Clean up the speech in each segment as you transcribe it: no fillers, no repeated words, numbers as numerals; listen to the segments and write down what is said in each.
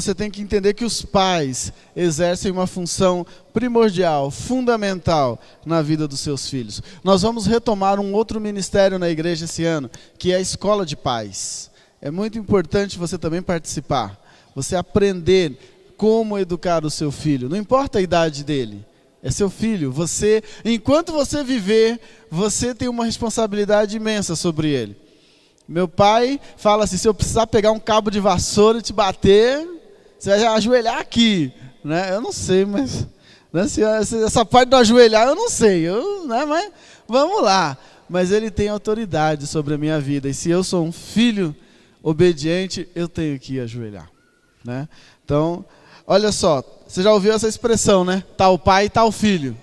Você tem que entender que os pais exercem uma função primordial, fundamental na vida dos seus filhos. Nós vamos retomar um outro ministério na igreja esse ano, que é a escola de pais. É muito importante você também participar, você aprender como educar o seu filho, não importa a idade dele, é seu filho. Você, enquanto você viver, você tem uma responsabilidade imensa sobre ele. Meu pai fala assim, se eu precisar pegar um cabo de vassoura e te bater, você vai ajoelhar aqui, né? Eu não sei, mas né, essa parte do ajoelhar eu não sei, né, mas vamos lá. Mas ele tem autoridade sobre a minha vida, e se eu sou um filho obediente, eu tenho que ajoelhar, né? Então, olha só, você já ouviu essa expressão, né? Tal pai, tal filho,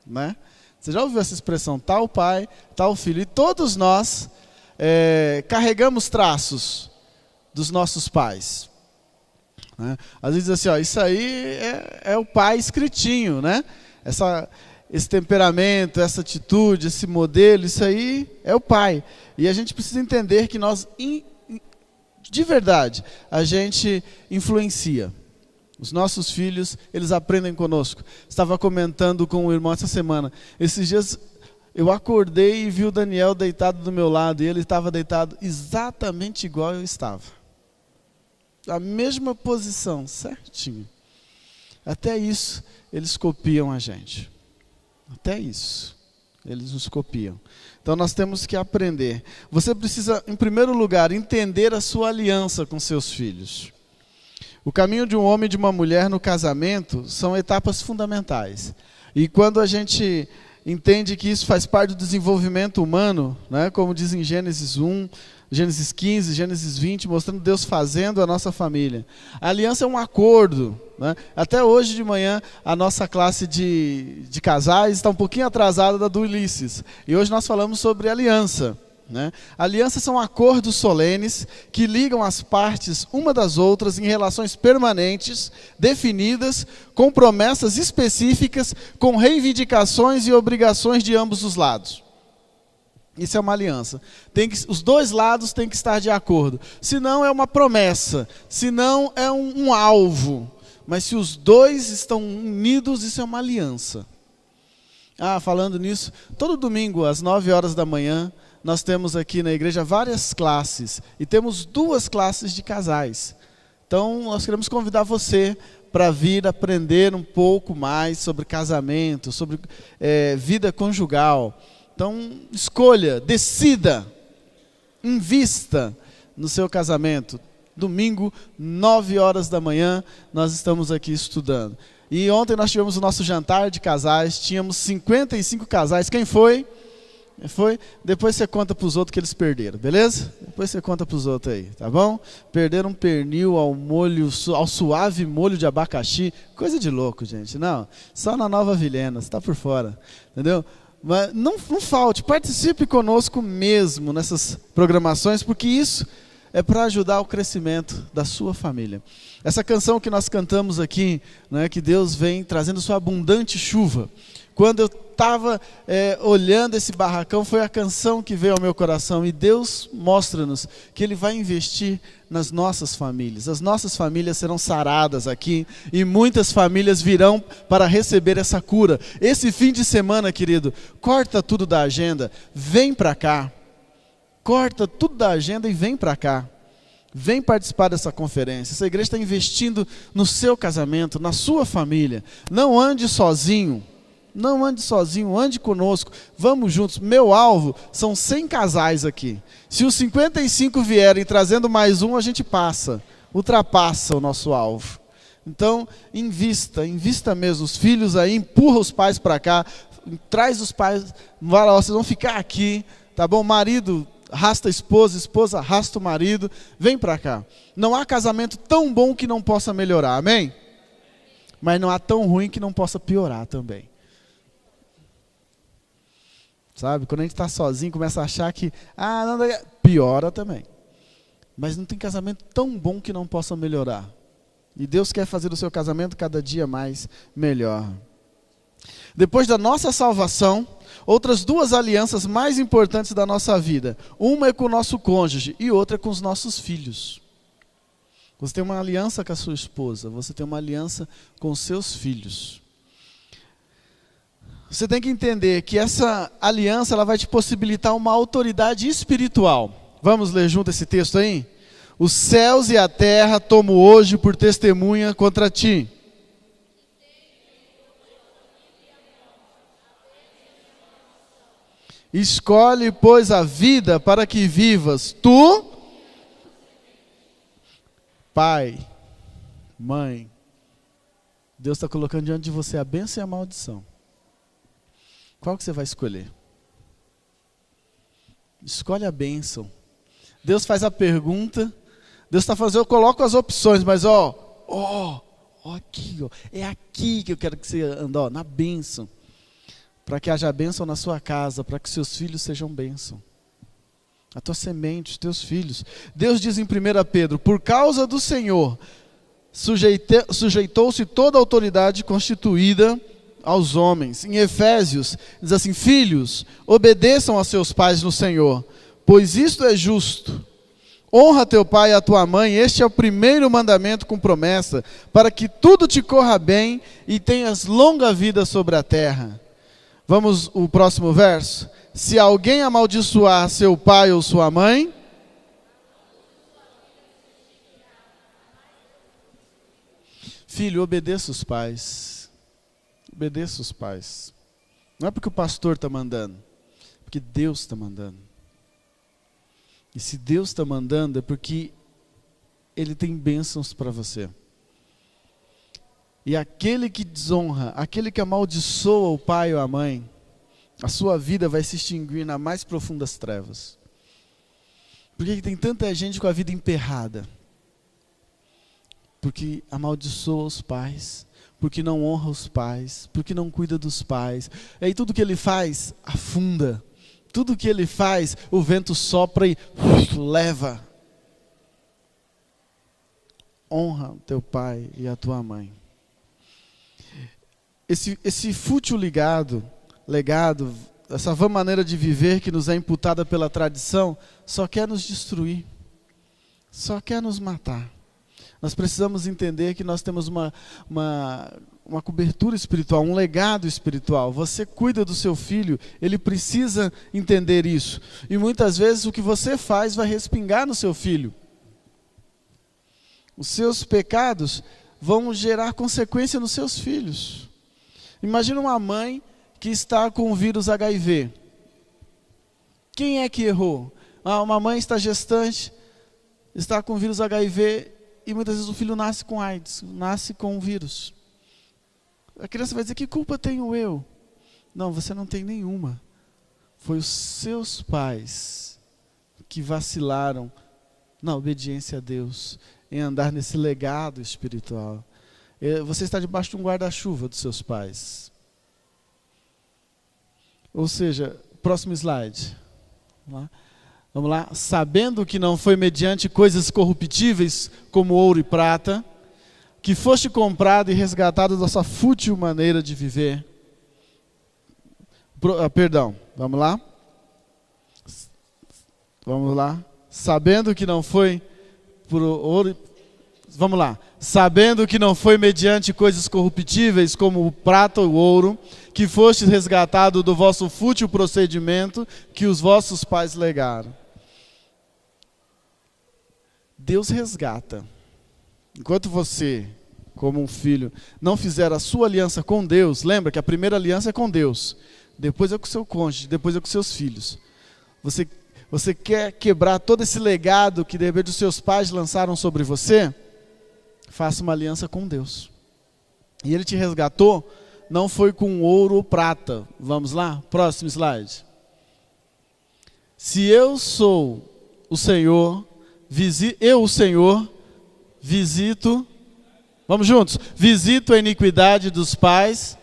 né? Você já ouviu essa expressão, tal pai, tal filho? E todos nós carregamos traços dos nossos pais. Né? Às vezes assim, ó, isso aí é o pai escritinho, né? Esse temperamento, essa atitude, esse modelo, isso aí é o pai. E a gente precisa entender que nós, de verdade, a gente influencia. Os nossos filhos, eles aprendem conosco. Estava comentando com o irmão essa semana. Esses dias eu acordei e vi o Daniel deitado do meu lado, e ele estava deitado exatamente igual eu estava. A mesma posição, certinho. Até isso, eles copiam a gente. Até isso, eles nos copiam. Então nós temos que aprender. Você precisa, em primeiro lugar, entender a sua aliança com seus filhos. O caminho de um homem e de uma mulher no casamento são etapas fundamentais. E quando a gente entende que isso faz parte do desenvolvimento humano, né, como diz em Gênesis 1, Gênesis 15, Gênesis 20, mostrando Deus fazendo a nossa família. A aliança é um acordo, né? Até hoje de manhã, a nossa classe de casais está um pouquinho atrasada da do Ulisses. E hoje nós falamos sobre aliança. Né? Alianças são acordos solenes que ligam as partes uma das outras em relações permanentes, definidas, com promessas específicas, com reivindicações e obrigações de ambos os lados. Isso é uma aliança. Os dois lados têm que estar de acordo. Senão é uma promessa, senão é um alvo. Mas se os dois estão unidos, isso é uma aliança. Falando nisso, todo domingo às 9 horas da manhã, nós temos aqui na igreja várias classes, e temos 2 classes de casais. Então, nós queremos convidar você para vir aprender um pouco mais sobre casamento, sobre vida conjugal. Então, escolha, decida, invista no seu casamento. Domingo, 9 horas da manhã, nós estamos aqui estudando. E ontem nós tivemos o nosso jantar de casais, tínhamos 55 casais. Quem foi? Depois você conta para os outros que eles perderam, beleza? Depois você conta para os outros aí, tá bom? Perderam um pernil ao suave molho de abacaxi, coisa de louco, gente. Não, só na Nova Vilhena, você está por fora, entendeu? Mas não falte, participe conosco mesmo nessas programações, porque isso é para ajudar o crescimento da sua família. Essa canção que nós cantamos aqui, né, que Deus vem trazendo sua abundante chuva. Quando eu estava olhando esse barracão, foi a canção que veio ao meu coração. E Deus mostra-nos que Ele vai investir nas nossas famílias. As nossas famílias serão saradas aqui, e muitas famílias virão para receber essa cura. Esse fim de semana, querido, corta tudo da agenda, vem para cá. Corta tudo da agenda e vem para cá. Vem participar dessa conferência. Essa igreja está investindo no seu casamento, na sua família. Não ande sozinho. Não ande sozinho, ande conosco, vamos juntos. Meu alvo são 100 casais aqui. Se os 55 vierem trazendo mais um, a gente ultrapassa o nosso alvo. Então, invista mesmo. Os filhos aí, empurra os pais para cá, traz os pais, vai lá, vocês vão ficar aqui, tá bom? Marido, arrasta a esposa, esposa arrasta o marido, vem para cá. Não há casamento tão bom que não possa melhorar, amém? Mas não há tão ruim que não possa piorar também. Sabe, quando a gente está sozinho, começa a achar que, não, piora também. Mas não tem casamento tão bom que não possa melhorar. E Deus quer fazer o seu casamento cada dia mais melhor. Depois da nossa salvação, outras 2 alianças mais importantes da nossa vida. Uma é com o nosso cônjuge e outra é com os nossos filhos. Você tem uma aliança com a sua esposa, você tem uma aliança com os seus filhos. Você tem que entender que essa aliança ela vai te possibilitar uma autoridade espiritual. Vamos ler junto esse texto aí? Os céus e a terra tomo hoje por testemunha contra ti. Escolhe, pois, a vida para que vivas tu, pai, mãe. Deus está colocando diante de você a bênção e a maldição. Qual que você vai escolher? Escolhe a bênção. Deus faz a pergunta, Deus está fazendo, eu coloco as opções, mas aqui, é aqui que eu quero que você ande, na bênção. Para que haja bênção na sua casa, para que seus filhos sejam bênção. A tua semente, os teus filhos. Deus diz em 1 Pedro, por causa do Senhor, sujeitou-se toda a autoridade constituída aos homens. Em Efésios, diz assim, filhos, obedeçam a seus pais no Senhor, pois isto é justo. Honra teu pai e a tua mãe, este é o primeiro mandamento com promessa, para que tudo te corra bem e tenhas longa vida sobre a terra. Vamos o próximo verso. Se alguém amaldiçoar seu pai ou sua mãe, filho, obedeça os pais. Obedeça os pais. Não é porque o pastor está mandando, é porque Deus está mandando. E se Deus está mandando, é porque Ele tem bênçãos para você. E aquele que desonra, aquele que amaldiçoa o pai ou a mãe, a sua vida vai se extinguir nas mais profundas trevas. Por que tem tanta gente com a vida emperrada? Porque amaldiçoa os pais, porque não honra os pais, porque não cuida dos pais. E aí tudo que ele faz, afunda. Tudo que ele faz, o vento sopra e leva. Honra o teu pai e a tua mãe. Esse fútil legado, essa vã maneira de viver que nos é imputada pela tradição, só quer nos destruir, só quer nos matar. Nós precisamos entender que nós temos uma cobertura espiritual, um legado espiritual. Você cuida do seu filho, ele precisa entender isso. E muitas vezes o que você faz vai respingar no seu filho. Os seus pecados vão gerar consequência nos seus filhos. Imagina uma mãe que está com o vírus HIV. Quem é que errou? Uma mãe está gestante, está com o vírus HIV e muitas vezes o filho nasce com AIDS, nasce com o vírus. A criança vai dizer, que culpa tenho eu? Não, você não tem nenhuma. Foi os seus pais que vacilaram na obediência a Deus, em andar nesse legado espiritual. Você está debaixo de um guarda-chuva dos seus pais. Ou seja, próximo slide. Vamos lá. Sabendo que não foi mediante coisas corruptíveis, como ouro e prata, que foste comprado e resgatado dessa fútil maneira de viver. Vamos lá. Vamos lá. Sabendo que não foi por ouro. Vamos lá. Sabendo que não foi mediante coisas corruptíveis, como o prata ou o ouro, que foste resgatado do vosso fútil procedimento que os vossos pais legaram. Deus resgata. Enquanto você, como um filho, não fizer a sua aliança com Deus, lembra que a primeira aliança é com Deus, depois é com o seu cônjuge, depois é com seus filhos. Você quer quebrar todo esse legado que de repente os seus pais lançaram sobre você? Faça uma aliança com Deus. E Ele te resgatou, não foi com ouro ou prata. Vamos lá? Próximo slide. Se eu sou o Senhor, eu, o Senhor, visito, vamos juntos, visito a iniquidade dos pais.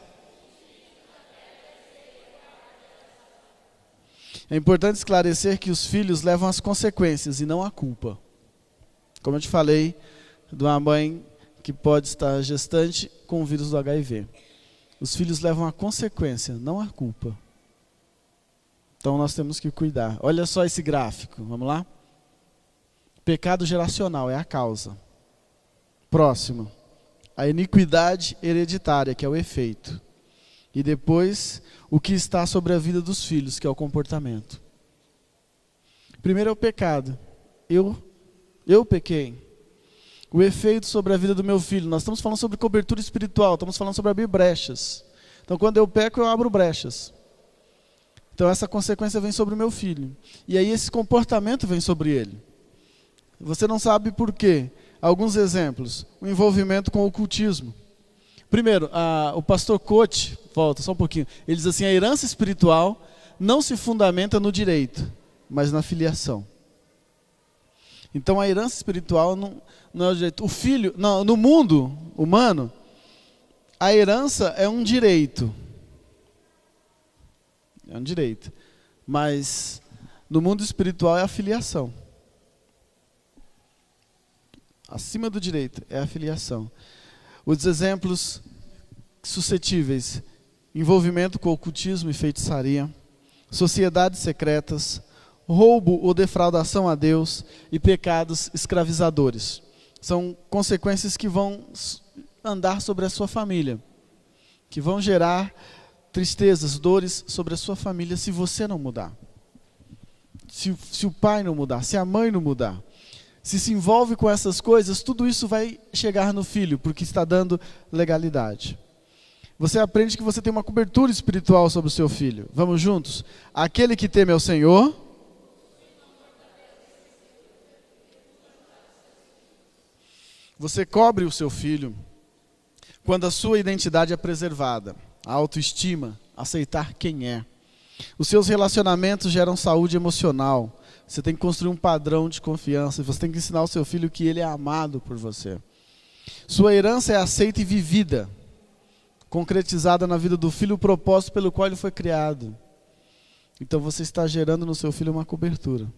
É importante esclarecer que os filhos levam as consequências e não a culpa. Como eu te falei, de uma mãe que pode estar gestante com o vírus do HIV. Os filhos levam a consequência, não a culpa. Então nós temos que cuidar. Olha só esse gráfico, vamos lá? Pecado geracional é a causa. Próximo, a iniquidade hereditária, que é o efeito. E depois, o que está sobre a vida dos filhos, que é o comportamento. Primeiro é o pecado. Eu pequei. O efeito sobre a vida do meu filho. Nós estamos falando sobre cobertura espiritual, estamos falando sobre abrir brechas. Então, quando eu peco, eu abro brechas. Então, essa consequência vem sobre o meu filho. E aí, esse comportamento vem sobre ele. Você não sabe por quê. Alguns exemplos. O envolvimento com o ocultismo. Primeiro, o pastor Coach, volta só um pouquinho, ele diz assim, a herança espiritual não se fundamenta no direito, mas na filiação. Então a herança espiritual não é o direito. O filho, não, no mundo humano, a herança é um direito. É um direito. Mas no mundo espiritual é a filiação. Acima do direito é a filiação. Os exemplos suscetíveis, envolvimento com ocultismo e feitiçaria, sociedades secretas, roubo ou defraudação a Deus e pecados escravizadores. São consequências que vão andar sobre a sua família, que vão gerar tristezas, dores sobre a sua família se você não mudar. Se o pai não mudar, se a mãe não mudar. Se envolve com essas coisas, tudo isso vai chegar no filho, porque está dando legalidade. Você aprende que você tem uma cobertura espiritual sobre o seu filho. Vamos juntos? Aquele que teme ao Senhor. Você cobre o seu filho quando a sua identidade é preservada. A autoestima, aceitar quem é. Os seus relacionamentos geram saúde emocional. Você tem que construir um padrão de confiança. Você tem que ensinar ao seu filho que ele é amado por você. Sua herança é aceita e vivida. Concretizada na vida do filho o propósito pelo qual ele foi criado. Então você está gerando no seu filho uma cobertura.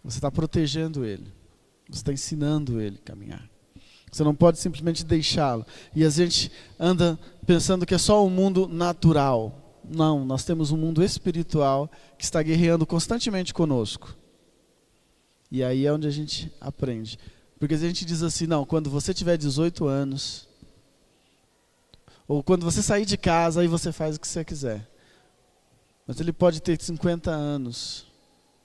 Você está protegendo ele. Você está ensinando ele a caminhar. Você não pode simplesmente deixá-lo. E a gente anda pensando que é só um mundo natural. Não, nós temos um mundo espiritual que está guerreando constantemente conosco. E aí é onde a gente aprende. Porque a gente diz assim, não, quando você tiver 18 anos, ou quando você sair de casa, aí você faz o que você quiser. Mas ele pode ter 50 anos,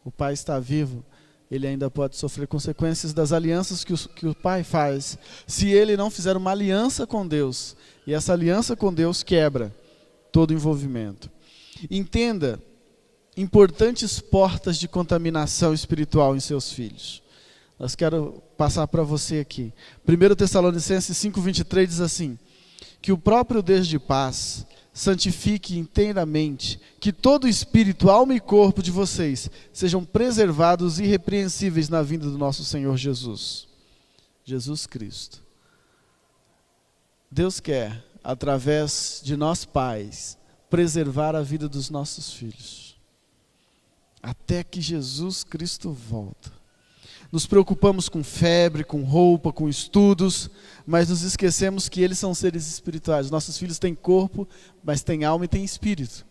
o pai está vivo, ele ainda pode sofrer consequências das alianças que o pai faz, se ele não fizer uma aliança com Deus. E essa aliança com Deus quebra todo envolvimento. Entenda importantes portas de contaminação espiritual em seus filhos. Nós quero passar para você aqui. 1 Tessalonicenses 5:23 diz assim, que o próprio Deus de paz santifique inteiramente, que todo espírito, alma e corpo de vocês sejam preservados e irrepreensíveis na vinda do nosso Senhor Jesus. Jesus Cristo. Deus quer, através de nós pais, preservar a vida dos nossos filhos. Até que Jesus Cristo volta. Nos preocupamos com febre, com roupa, com estudos, mas nos esquecemos que eles são seres espirituais. Nossos filhos têm corpo, mas têm alma e têm espírito.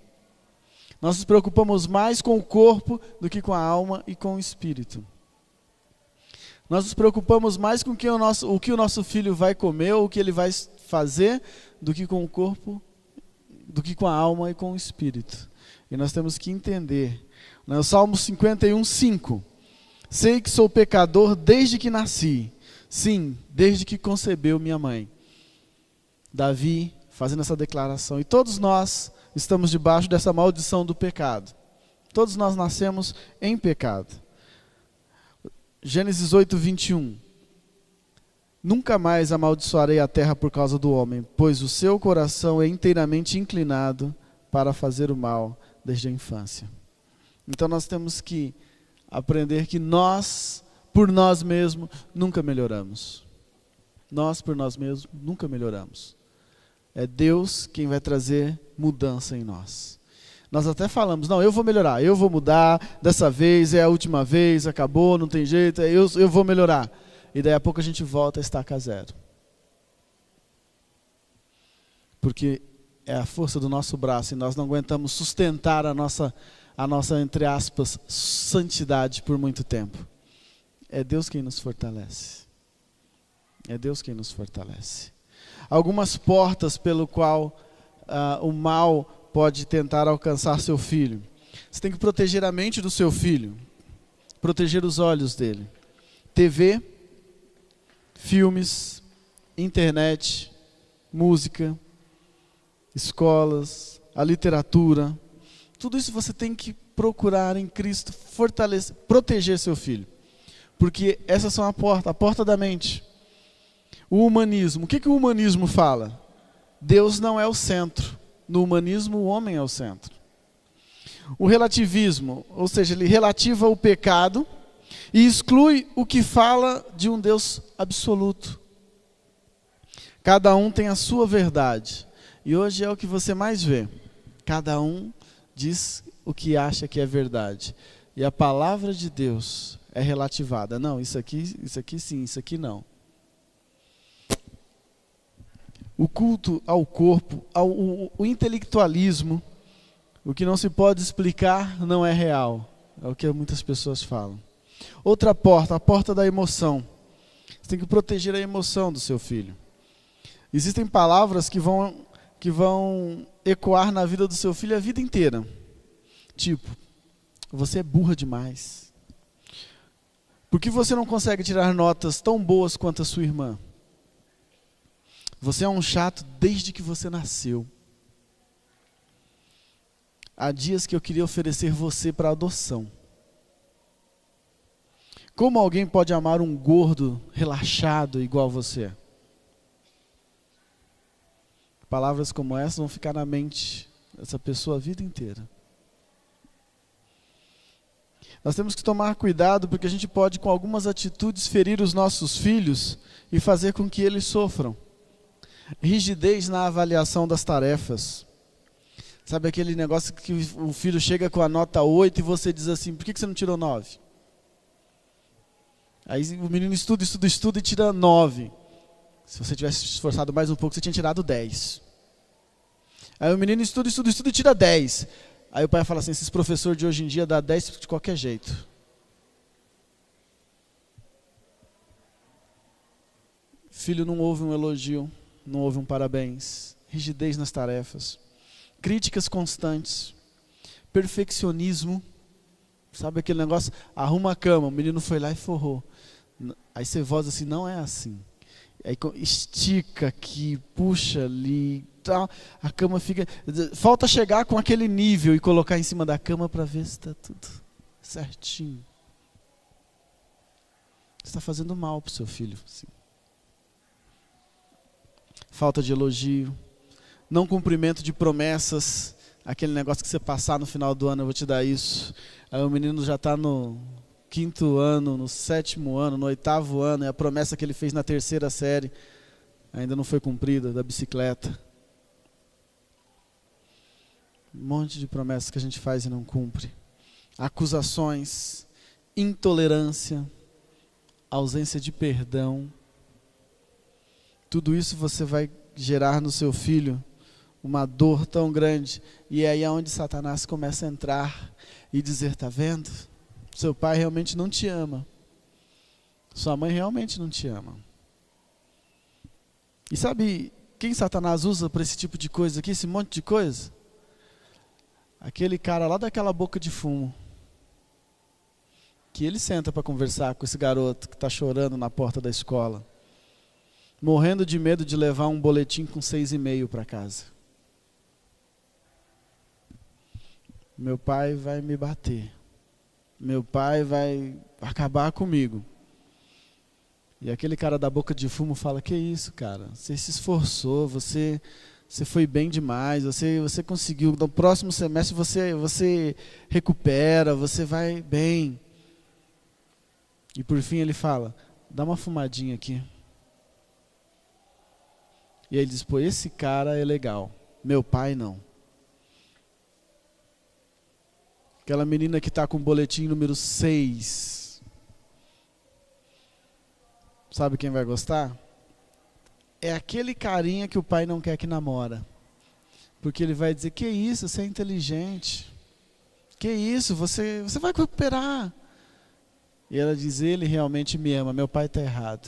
Nós nos preocupamos mais com o corpo do que com a alma e com o espírito. Nós nos preocupamos mais com o que o nosso filho vai comer ou o que ele vai fazer do que com o corpo, do que com a alma e com o espírito. E nós temos que entender. No Salmo 51:5, sei que sou pecador desde que nasci. Sim, desde que concebeu minha mãe. Davi fazendo essa declaração. E todos nós estamos debaixo dessa maldição do pecado. Todos nós nascemos em pecado. Gênesis 8:21. Nunca mais amaldiçoarei a terra por causa do homem, pois o seu coração é inteiramente inclinado para fazer o mal desde a infância. Então nós temos que aprender que nós, por nós mesmos, nunca melhoramos. Nós, por nós mesmos, nunca melhoramos. É Deus quem vai trazer mudança em nós. Nós até falamos, não, eu vou melhorar, eu vou mudar, dessa vez é a última vez, acabou, não tem jeito, eu vou melhorar. E daí a pouco a gente volta a estaca zero. Porque é a força do nosso braço e nós não aguentamos sustentar a nossa, entre aspas, santidade por muito tempo. É Deus quem nos fortalece. É Deus quem nos fortalece. Algumas portas pelo qual o mal pode tentar alcançar seu filho. Você tem que proteger a mente do seu filho, proteger os olhos dele. TV, filmes, internet, música, escolas, a literatura. Tudo isso você tem que procurar em Cristo fortalecer, proteger seu filho. Porque essas são a porta da mente. O humanismo, o que o humanismo fala? Deus não é o centro. No humanismo, o homem é o centro. O relativismo, ou seja, ele relativa o pecado e exclui o que fala de um Deus absoluto. Cada um tem a sua verdade. E hoje é o que você mais vê. Cada um diz o que acha que é verdade. E a palavra de Deus é relativada. Não, isso aqui sim, isso aqui não. O culto ao corpo, o intelectualismo, o que não se pode explicar não é real. É o que muitas pessoas falam. Outra porta, a porta da emoção. Você tem que proteger a emoção do seu filho. Existem palavras que vão ecoar na vida do seu filho a vida inteira. Tipo, você é burra demais. Por que você não consegue tirar notas tão boas quanto a sua irmã? Você é um chato desde que você nasceu. Há dias que eu queria oferecer você para adoção. Como alguém pode amar um gordo relaxado igual você? Palavras como essas vão ficar na mente dessa pessoa a vida inteira. Nós temos que tomar cuidado porque a gente pode, com algumas atitudes, ferir os nossos filhos e fazer com que eles sofram. Rigidez na avaliação das tarefas. Sabe aquele negócio que o filho chega com a nota 8 e você diz assim, por que você não tirou 9? Aí o menino estuda e tira 9. Se você tivesse esforçado mais um pouco, você tinha tirado 10. Aí o menino estuda e tira 10. Aí o pai fala assim, esses professores de hoje em dia dão 10 de qualquer jeito. Filho não ouve um elogio, não ouve um parabéns. Rigidez nas tarefas. Críticas constantes. Perfeccionismo. Sabe aquele negócio? Arruma a cama, o menino foi lá e forrou. Aí você voz assim, não é assim. Aí estica aqui, puxa ali, tal. A cama fica... Falta chegar com aquele nível e colocar em cima da cama para ver se está tudo certinho. Você está fazendo mal para o seu filho. Sim. Falta de elogio. Não cumprimento de promessas. Aquele negócio que você passar no final do ano, eu vou te dar isso. Aí o menino já está no 5º ano, no 7º ano, no 8º ano, e a promessa que ele fez na 3ª série ainda não foi cumprida, da bicicleta. Um monte de promessas que a gente faz e não cumpre. Acusações, intolerância, ausência de perdão. Tudo isso você vai gerar no seu filho uma dor tão grande. E é aí onde Satanás começa a entrar e dizer, tá vendo? Seu pai realmente não te ama. Sua mãe realmente não te ama. E sabe quem Satanás usa para esse tipo de coisa aqui, esse monte de coisa? Aquele cara lá daquela boca de fumo. Que ele senta para conversar com esse garoto que está chorando na porta da escola. Morrendo de medo de levar um boletim com 6,5 para casa. Meu pai vai me bater. Meu pai vai acabar comigo. E aquele cara da boca de fumo fala, que isso, cara? Você se esforçou, você foi bem demais, você conseguiu. No próximo semestre você recupera, você vai bem. E por fim ele fala, dá uma fumadinha aqui. E aí ele diz, pô, esse cara é legal. Meu pai não. Aquela menina que está com o boletim número 6. Sabe quem vai gostar? É aquele carinha que o pai não quer que namora. Porque ele vai dizer, que isso, você é inteligente. Que isso, você vai recuperar. E ela diz, ele realmente me ama, meu pai está errado.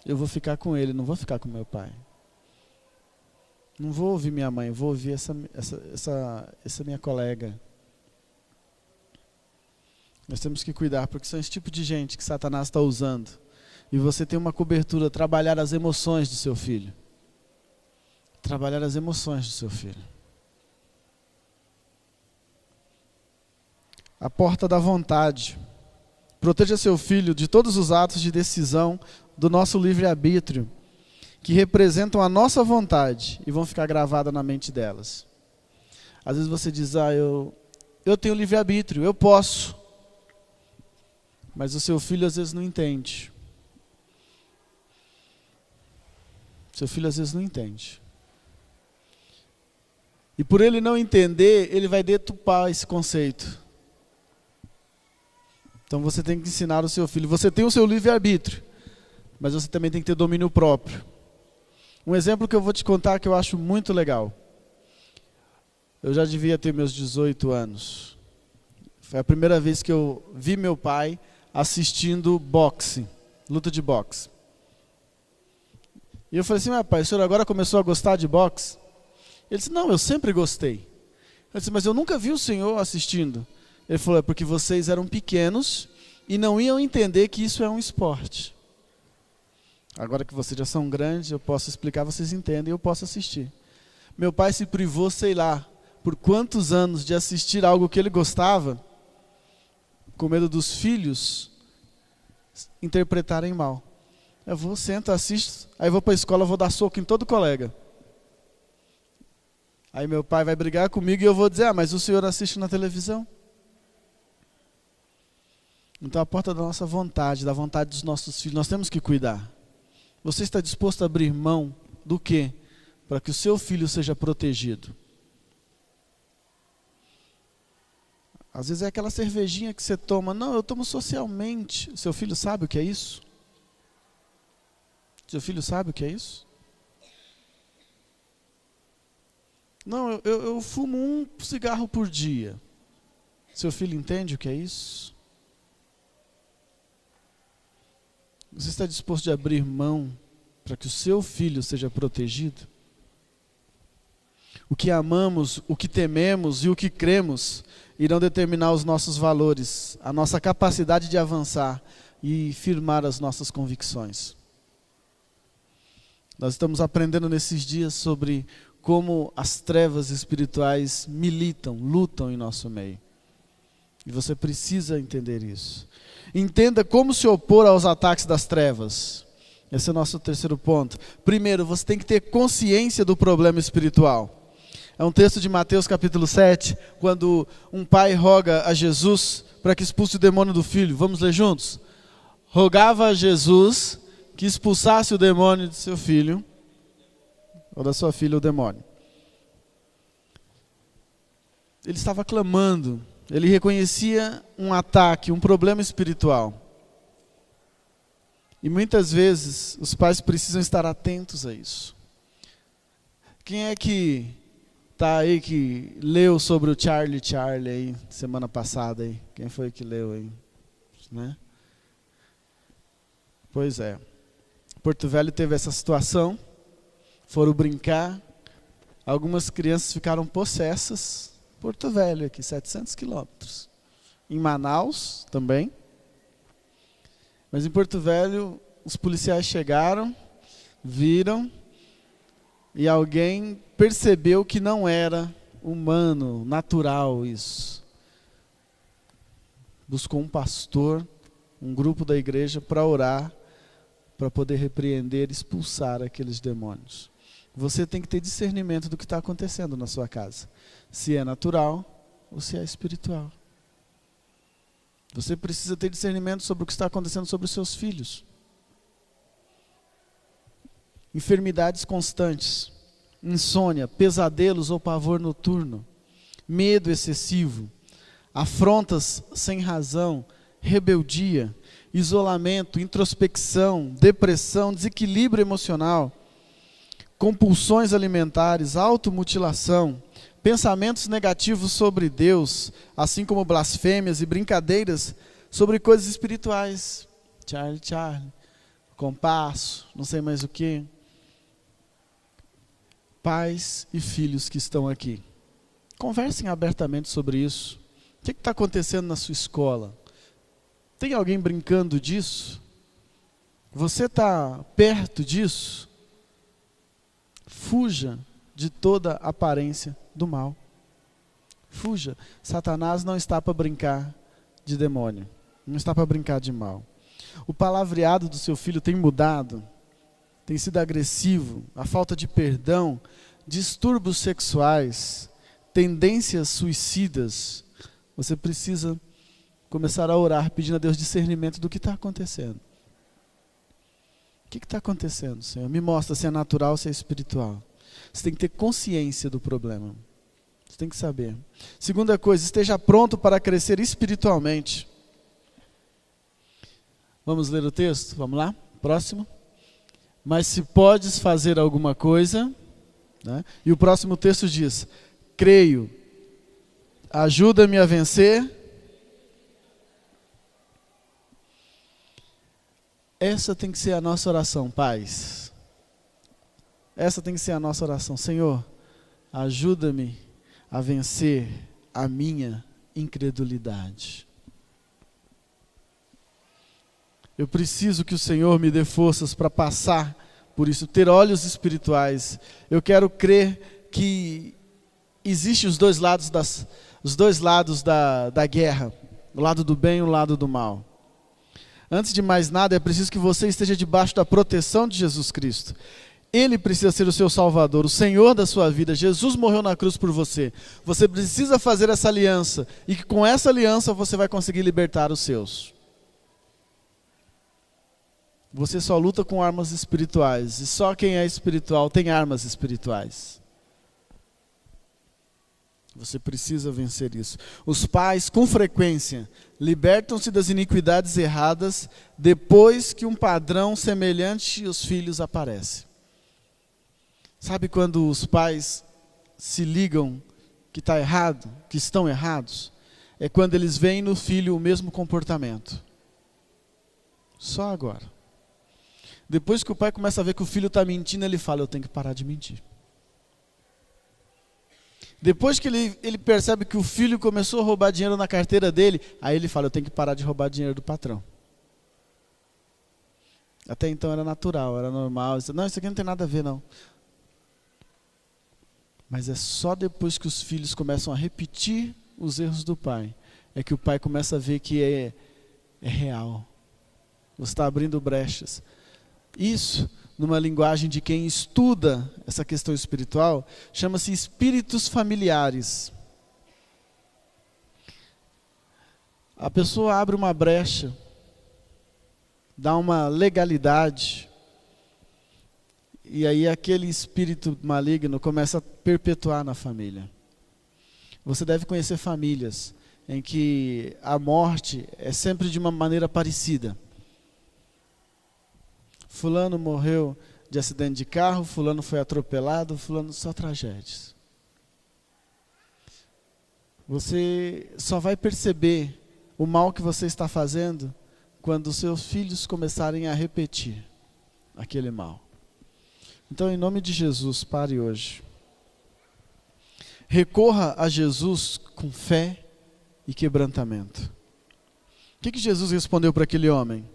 eu vou ficar com ele, não vou ficar com meu pai. Não vou ouvir minha mãe, vou ouvir essa minha colega. Nós temos que cuidar, porque são esse tipo de gente que Satanás está usando. E você tem uma cobertura, trabalhar as emoções do seu filho. Trabalhar as emoções do seu filho. A porta da vontade. Proteja seu filho de todos os atos de decisão do nosso livre-arbítrio, que representam a nossa vontade e vão ficar gravadas na mente delas. Às vezes você diz, eu tenho livre-arbítrio, eu posso. Mas o seu filho às vezes não entende. Seu filho às vezes não entende. E por ele não entender, ele vai deturpar esse conceito. Então você tem que ensinar o seu filho. Você tem o seu livre-arbítrio, mas você também tem que ter domínio próprio. Um exemplo que eu vou te contar que eu acho muito legal. Eu já devia ter meus 18 anos. Foi a primeira vez que eu vi meu pai assistindo boxe, luta de boxe. E eu falei assim, meu pai, o senhor agora começou a gostar de boxe? Ele disse, não, eu sempre gostei. Eu disse, mas eu nunca vi o senhor assistindo. Ele falou, é porque vocês eram pequenos e não iam entender que isso é um esporte. Agora que vocês já são grandes, eu posso explicar, vocês entendem e eu posso assistir. Meu pai se privou, sei lá, por quantos anos de assistir algo que ele gostava, com medo dos filhos interpretarem mal. Eu vou, sento, assisto, aí vou para a escola, vou dar soco em todo colega. Aí meu pai vai brigar comigo e eu vou dizer, mas o senhor assiste na televisão? Então a porta da nossa vontade, da vontade dos nossos filhos, nós temos que cuidar. Você está disposto a abrir mão do quê? Para que o seu filho seja protegido. Às vezes é aquela cervejinha que você toma. Não, eu tomo socialmente. Seu filho sabe o que é isso? Seu filho sabe o que é isso? Não, eu fumo um cigarro por dia. Seu filho entende o que é isso? Você está disposto de abrir mão para que o seu filho seja protegido? O que amamos, o que tememos e o que cremos irão determinar os nossos valores, a nossa capacidade de avançar e firmar as nossas convicções. Nós estamos aprendendo nesses dias sobre como as trevas espirituais militam, lutam em nosso meio. E você precisa entender isso. Entenda como se opor aos ataques das trevas. Esse é o nosso terceiro ponto. Primeiro, você tem que ter consciência do problema espiritual. É um texto de Mateus capítulo 7, quando um pai roga a Jesus para que expulse o demônio do filho. Vamos ler juntos? Rogava a Jesus que expulsasse o demônio de seu filho, ou da sua filha, o demônio. Ele estava clamando, ele reconhecia um ataque, um problema espiritual. E muitas vezes os pais precisam estar atentos a isso. Quem é que está aí que leu sobre o Charlie aí, semana passada aí? Quem foi que leu aí? Né? Pois é. Porto Velho teve essa situação, foram brincar, algumas crianças ficaram possessas. Porto Velho aqui, 700 quilômetros. Em Manaus também. Mas em Porto Velho, os policiais chegaram, viram, e alguém percebeu que não era humano, natural isso. Buscou um pastor, um grupo da igreja para orar, para poder repreender, expulsar aqueles demônios. Você tem que ter discernimento do que está acontecendo na sua casa. Se é natural ou se é espiritual. Você precisa ter discernimento sobre o que está acontecendo sobre os seus filhos. Enfermidades constantes, insônia, pesadelos ou pavor noturno, medo excessivo, afrontas sem razão, rebeldia, isolamento, introspecção, depressão, desequilíbrio emocional, compulsões alimentares, automutilação, pensamentos negativos sobre Deus, assim como blasfêmias e brincadeiras sobre coisas espirituais. Charlie, compasso, não sei mais o que. Pais e filhos que estão aqui, conversem abertamente sobre isso. O que está acontecendo na sua escola? Tem alguém brincando disso? Você está perto disso? Fuja de toda aparência do mal. Fuja. Satanás não está para brincar de demônio. Não está para brincar de mal. O palavreado do seu filho tem mudado. Tem sido agressivo. A falta de perdão. Distúrbios sexuais. Tendências suicidas. Você precisa começar a orar pedindo a Deus discernimento do que está acontecendo. O que está acontecendo, Senhor? Me mostra se é natural ou se é espiritual. Você tem que ter consciência do problema. Você tem que saber. Segunda coisa, esteja pronto para crescer espiritualmente. Vamos ler o texto? Vamos lá? Próximo. Mas se podes fazer alguma coisa, né? E o próximo texto diz, creio, ajuda-me a vencer. Essa tem que ser a nossa oração, pais. Essa tem que ser a nossa oração. Senhor, ajuda-me a vencer a minha incredulidade. Eu preciso que o Senhor me dê forças para passar por isso, ter olhos espirituais. Eu quero crer que existem os dois lados da guerra, o lado do bem e o lado do mal. Antes de mais nada, é preciso que você esteja debaixo da proteção de Jesus Cristo. Ele precisa ser o seu Salvador, o Senhor da sua vida. Jesus morreu na cruz por você. Você precisa fazer essa aliança, e que com essa aliança você vai conseguir libertar os seus. Você só luta com armas espirituais, e só quem é espiritual tem armas espirituais. Você precisa vencer isso. Os pais, com frequência, libertam-se das iniquidades erradas depois que um padrão semelhante aos filhos aparece. Sabe quando os pais se ligam que está errado, que estão errados? É quando eles veem no filho o mesmo comportamento. Só agora. Depois que o pai começa a ver que o filho está mentindo, ele fala, eu tenho que parar de mentir. Depois que ele percebe que o filho começou a roubar dinheiro na carteira dele, aí ele fala, eu tenho que parar de roubar dinheiro do patrão. Até então era natural, era normal. Não, isso aqui não tem nada a ver, não. Mas é só depois que os filhos começam a repetir os erros do pai, é que o pai começa a ver que é real. Você está abrindo brechas. Isso, numa linguagem de quem estuda essa questão espiritual, chama-se espíritos familiares. A pessoa abre uma brecha, dá uma legalidade, e aí aquele espírito maligno começa a perpetuar na família. Você deve conhecer famílias em que a morte é sempre de uma maneira parecida. Fulano morreu de acidente de carro, fulano foi atropelado, fulano, só tragédias. Você só vai perceber o mal que você está fazendo quando os seus filhos começarem a repetir aquele mal. Então, em nome de Jesus, pare hoje. Recorra a Jesus com fé e quebrantamento. O que Jesus respondeu para aquele homem?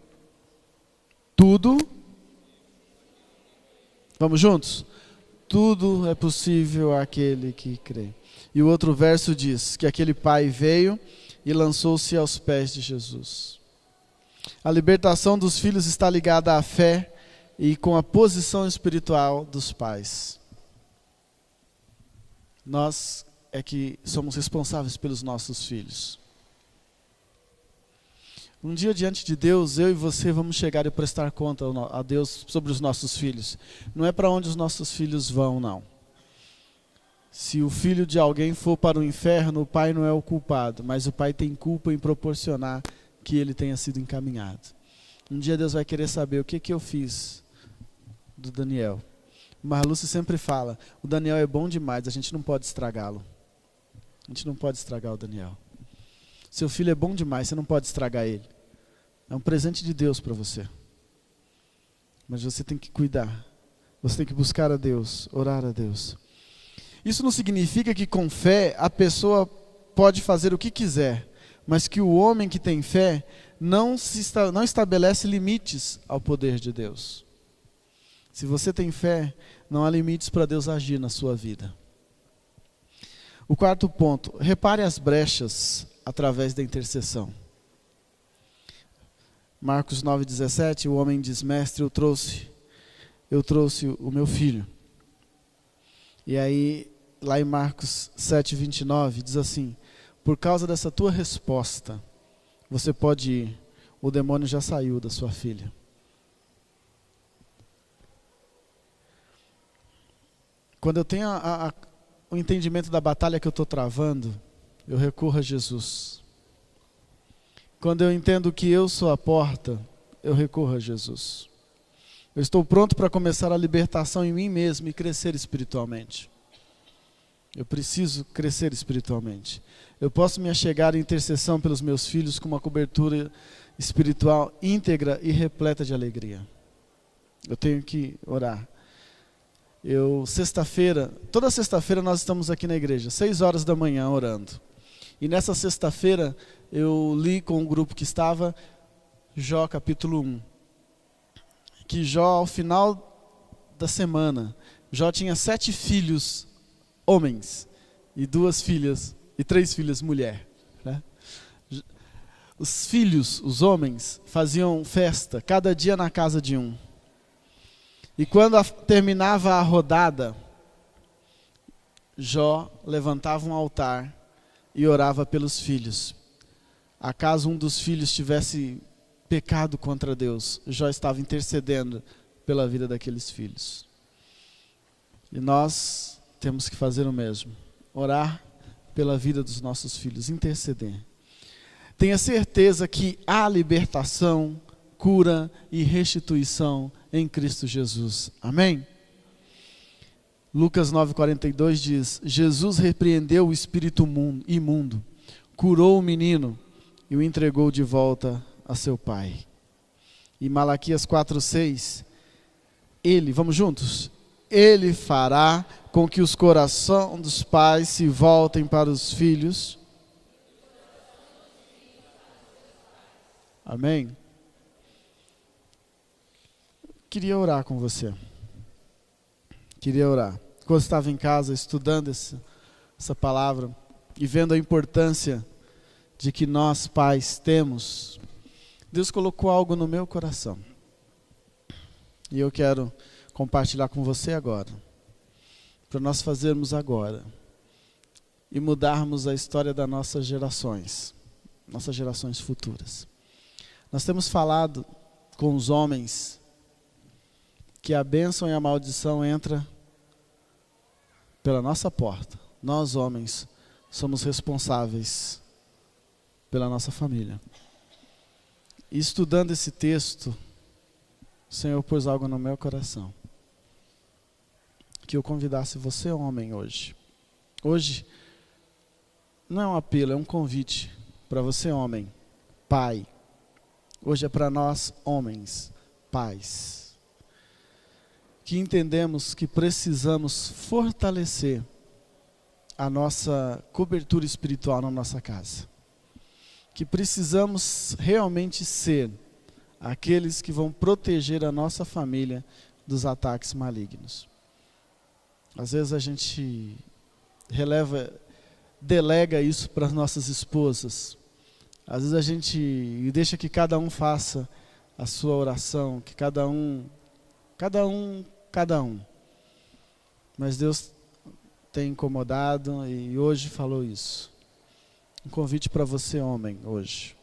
Tudo. Vamos juntos? Tudo é possível àquele que crê. E o outro verso diz que aquele pai veio e lançou-se aos pés de Jesus. A libertação dos filhos está ligada à fé e com a posição espiritual dos pais. Nós é que somos responsáveis pelos nossos filhos. Um dia diante de Deus, eu e você vamos chegar e prestar conta a Deus sobre os nossos filhos. Não é para onde os nossos filhos vão, não. Se o filho de alguém for para o inferno, o pai não é o culpado, mas o pai tem culpa em proporcionar que ele tenha sido encaminhado. Um dia Deus vai querer saber o que eu fiz do Daniel. O Marluce sempre fala, o Daniel é bom demais, a gente não pode estragá-lo. A gente não pode estragar o Daniel. Seu filho é bom demais, você não pode estragar ele. É um presente de Deus para você. mas você tem que cuidar. Você tem que buscar a Deus, orar a Deus. Isso não significa que com fé a pessoa pode fazer o que quiser, mas que o homem que tem fé não estabelece limites ao poder de Deus. Se você tem fé, não há limites para Deus agir na sua vida. O quarto ponto, repare as brechas através da intercessão. Marcos 9,17, o homem diz: mestre, eu trouxe o meu filho. E aí, lá em Marcos 7,29, diz assim: por causa dessa tua resposta, você pode ir, o demônio já saiu da sua filha. Quando eu tenho o entendimento da batalha que eu estou travando, eu recorro a Jesus. Quando eu entendo que eu sou a porta, eu recorro a Jesus. Eu estou pronto para começar a libertação em mim mesmo e crescer espiritualmente. Eu preciso crescer espiritualmente. Eu posso me achegar em intercessão pelos meus filhos com uma cobertura espiritual íntegra e repleta de alegria. Eu tenho que orar. Toda sexta-feira nós estamos aqui na igreja, 6 horas da manhã orando. E nessa sexta-feira eu li com o grupo que estava Jó capítulo 1. Que Jó, ao final da semana, Jó tinha 7 filhos homens e 2 filhas e 3 filhas mulher, né? Os filhos, os homens, faziam festa cada dia na casa de um. E quando terminava a rodada, Jó levantava um altar e orava pelos filhos. Acaso um dos filhos tivesse pecado contra Deus, Jó estava intercedendo pela vida daqueles filhos. E nós temos que fazer o mesmo. Orar pela vida dos nossos filhos, interceder. Tenha certeza que há libertação, cura e restituição em Cristo Jesus. Amém? Lucas 9,42 diz: Jesus repreendeu o espírito imundo, curou o menino e o entregou de volta a seu pai. E Malaquias 4,6, vamos juntos? Ele fará com que os corações dos pais se voltem para os filhos. Amém? Queria orar com você. Quando estava em casa estudando essa palavra e vendo a importância de que nós pais temos, Deus colocou algo no meu coração. E eu quero compartilhar com você agora. Para nós fazermos agora. E mudarmos a história das nossas gerações futuras. Nós temos falado com os homens que a bênção e a maldição entram pela nossa porta. Nós, homens, somos responsáveis pela nossa família. E estudando esse texto, o Senhor pôs algo no meu coração. Que eu convidasse você, homem, hoje. Hoje, não é um apelo, é um convite para você, homem, pai. Hoje é para nós, homens, pais. Que entendemos que precisamos fortalecer a nossa cobertura espiritual na nossa casa. Que precisamos realmente ser aqueles que vão proteger a nossa família dos ataques malignos. Às vezes a gente delega isso para as nossas esposas. Às vezes a gente deixa que cada um faça a sua oração, que cada um. Mas Deus tem incomodado e hoje falou isso. Um convite para você, homem, hoje.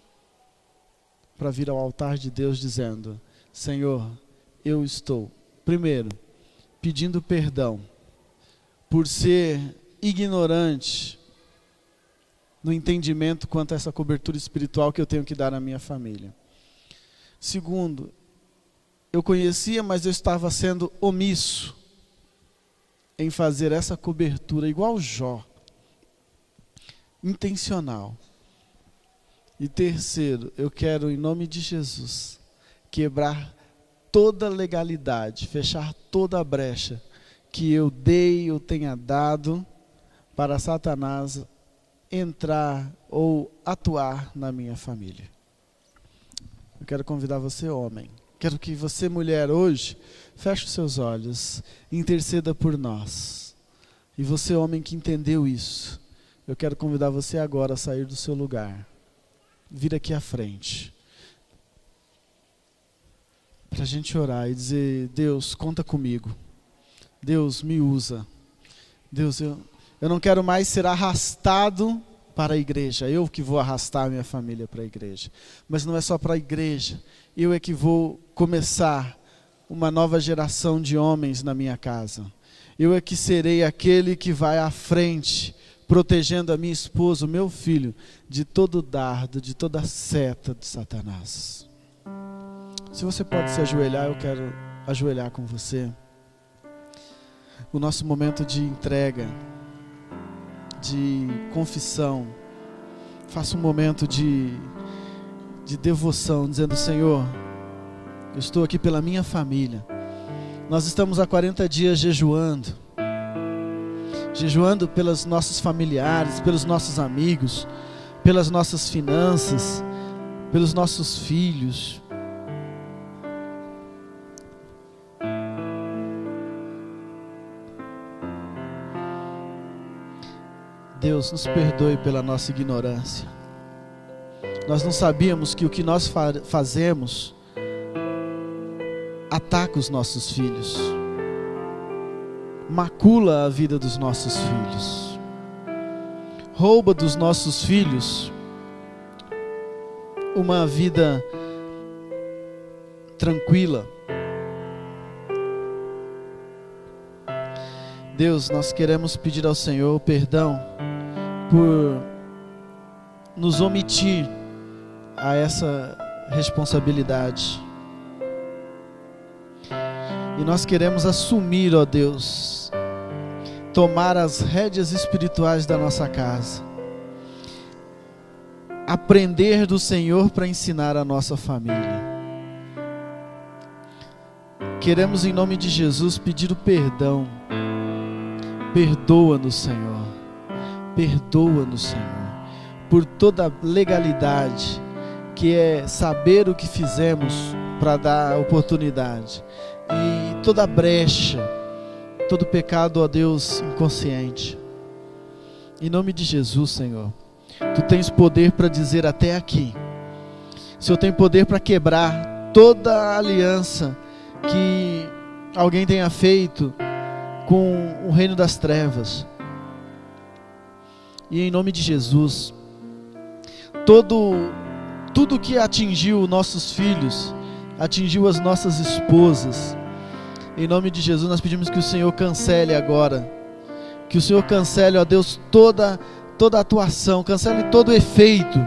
Para vir ao altar de Deus dizendo: Senhor, eu estou, primeiro, pedindo perdão por ser ignorante no entendimento quanto a essa cobertura espiritual que eu tenho que dar à minha família. Segundo, eu conhecia, mas eu estava sendo omisso em fazer essa cobertura, igual Jó, intencional. E terceiro, eu quero, em nome de Jesus, quebrar toda legalidade, fechar toda a brecha que eu tenha dado para Satanás entrar ou atuar na minha família. Eu quero convidar você, homem. Quero que você, mulher, hoje, feche os seus olhos e interceda por nós. E você, homem, que entendeu isso, eu quero convidar você agora a sair do seu lugar. Vir aqui à frente. Para a gente orar e dizer: Deus, conta comigo. Deus, me usa. Deus, eu não quero mais ser arrastado para a igreja. Eu que vou arrastar a minha família para a igreja. Mas não é só para a igreja. Eu é que vou começar uma nova geração de homens na minha casa. Eu é que serei aquele que vai à frente, protegendo a minha esposa, o meu filho, de todo dardo, de toda seta de Satanás. Se você pode se ajoelhar, eu quero ajoelhar com você. O nosso momento de entrega, de confissão. Faça um momento de devoção, dizendo: Senhor, eu estou aqui pela minha família. Nós estamos há 40 dias jejuando pelos nossos familiares, pelos nossos amigos, pelas nossas finanças, pelos nossos filhos. Deus, nos perdoe pela nossa ignorância. Nós não sabíamos que o que nós fazemos ataca os nossos filhos, macula a vida dos nossos filhos, rouba dos nossos filhos uma vida tranquila. Deus, nós queremos pedir ao Senhor perdão por nos omitir a essa responsabilidade. E nós queremos assumir, ó Deus, tomar as rédeas espirituais da nossa casa, aprender do Senhor para ensinar a nossa família. Queremos, em nome de Jesus, pedir o perdão. Perdoa-nos, Senhor. Perdoa-nos, Senhor, por toda legalidade, que é saber o que fizemos para dar oportunidade, e toda brecha, todo pecado, ó Deus, inconsciente. Em nome de Jesus, Senhor, Tu tens poder para dizer até aqui. O Senhor tem poder para quebrar toda a aliança que alguém tenha feito com o reino das trevas. E em nome de Jesus, tudo que atingiu nossos filhos, atingiu as nossas esposas, em nome de Jesus nós pedimos que o Senhor cancele agora, que o Senhor cancele, ó Deus, toda atuação, cancele todo efeito,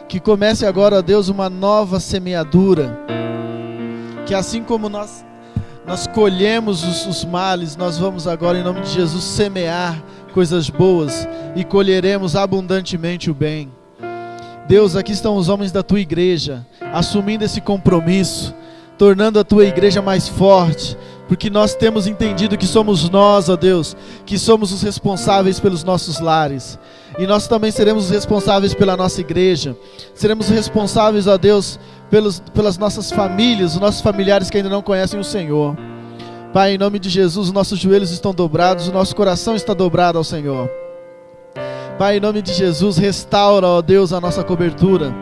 que comece agora, ó Deus, uma nova semeadura, que assim como nós colhemos os males, nós vamos agora, em nome de Jesus, semear coisas boas e colheremos abundantemente o bem. Deus, aqui estão os homens da Tua igreja, assumindo esse compromisso, tornando a Tua igreja mais forte, porque nós temos entendido que somos nós, ó Deus, que somos os responsáveis pelos nossos lares, e nós também seremos os responsáveis pela nossa igreja, seremos responsáveis, ó Deus, pelas nossas famílias, os nossos familiares que ainda não conhecem o Senhor. Pai, em nome de Jesus, os nossos joelhos estão dobrados, o nosso coração está dobrado ao Senhor. Pai, em nome de Jesus, restaura, ó Deus, a nossa cobertura.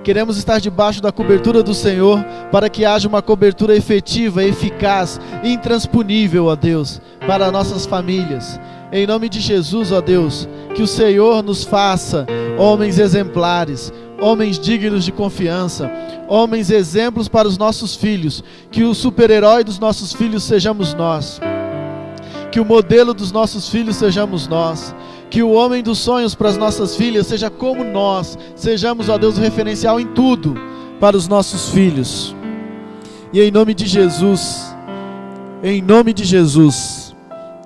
Queremos estar debaixo da cobertura do Senhor, para que haja uma cobertura efetiva, eficaz, intransponível, ó Deus, para nossas famílias. Em nome de Jesus, ó Deus, que o Senhor nos faça homens exemplares, homens dignos de confiança, homens exemplos para os nossos filhos, que o super-herói dos nossos filhos sejamos nós, que o modelo dos nossos filhos sejamos nós, que o homem dos sonhos para as nossas filhas seja como nós, sejamos, ó Deus, o referencial em tudo para os nossos filhos. E em nome de Jesus,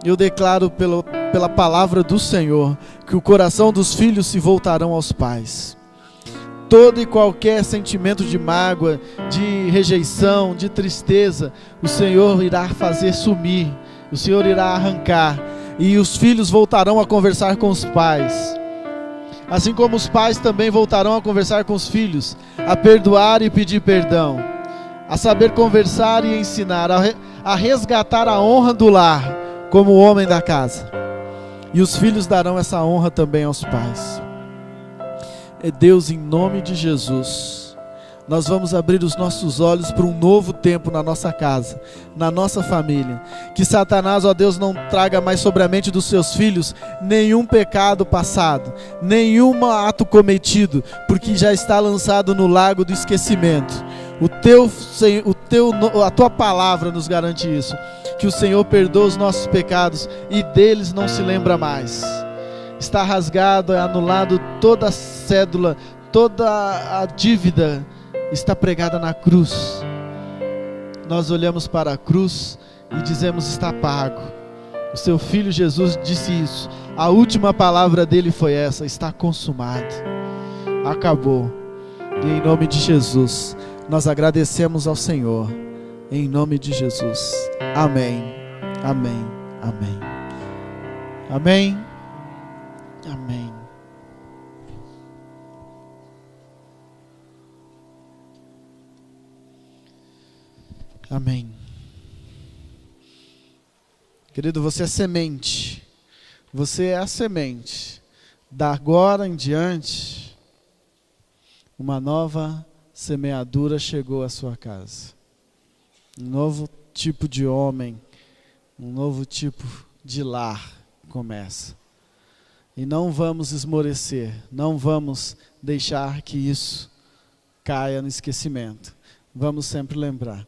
eu declaro pela palavra do Senhor, que o coração dos filhos se voltarão aos pais. todo e qualquer sentimento de mágoa, de rejeição, de tristeza, o Senhor irá fazer sumir, o Senhor irá arrancar, e os filhos voltarão a conversar com os pais. Assim como os pais também voltarão a conversar com os filhos, a perdoar e pedir perdão, a saber conversar e ensinar, a resgatar a honra do lar como o homem da casa. E os filhos darão essa honra também aos pais. Deus, em nome de Jesus, nós vamos abrir os nossos olhos para um novo tempo na nossa casa, na nossa família. Que Satanás, ó Deus, não traga mais sobre a mente dos seus filhos nenhum pecado passado, nenhum ato cometido, porque já está lançado no lago do esquecimento. A tua palavra nos garante isso, que o Senhor perdoa os nossos pecados e deles não se lembra mais. Está rasgado, é anulado toda a cédula, toda a dívida está pregada na cruz. Nós olhamos para a cruz e dizemos: está pago. O seu filho Jesus disse isso. A última palavra dele foi essa: está consumado. Acabou. E em nome de Jesus, nós agradecemos ao Senhor. Em nome de Jesus. Amém. Amém. Amém. Amém. Amém. Amém. Querido, você é semente. Você é a semente. Da agora em diante, uma nova semeadura chegou à sua casa. Um novo tipo de homem, um novo tipo de lar começa. E não vamos esmorecer, não vamos deixar que isso caia no esquecimento. Vamos sempre lembrar.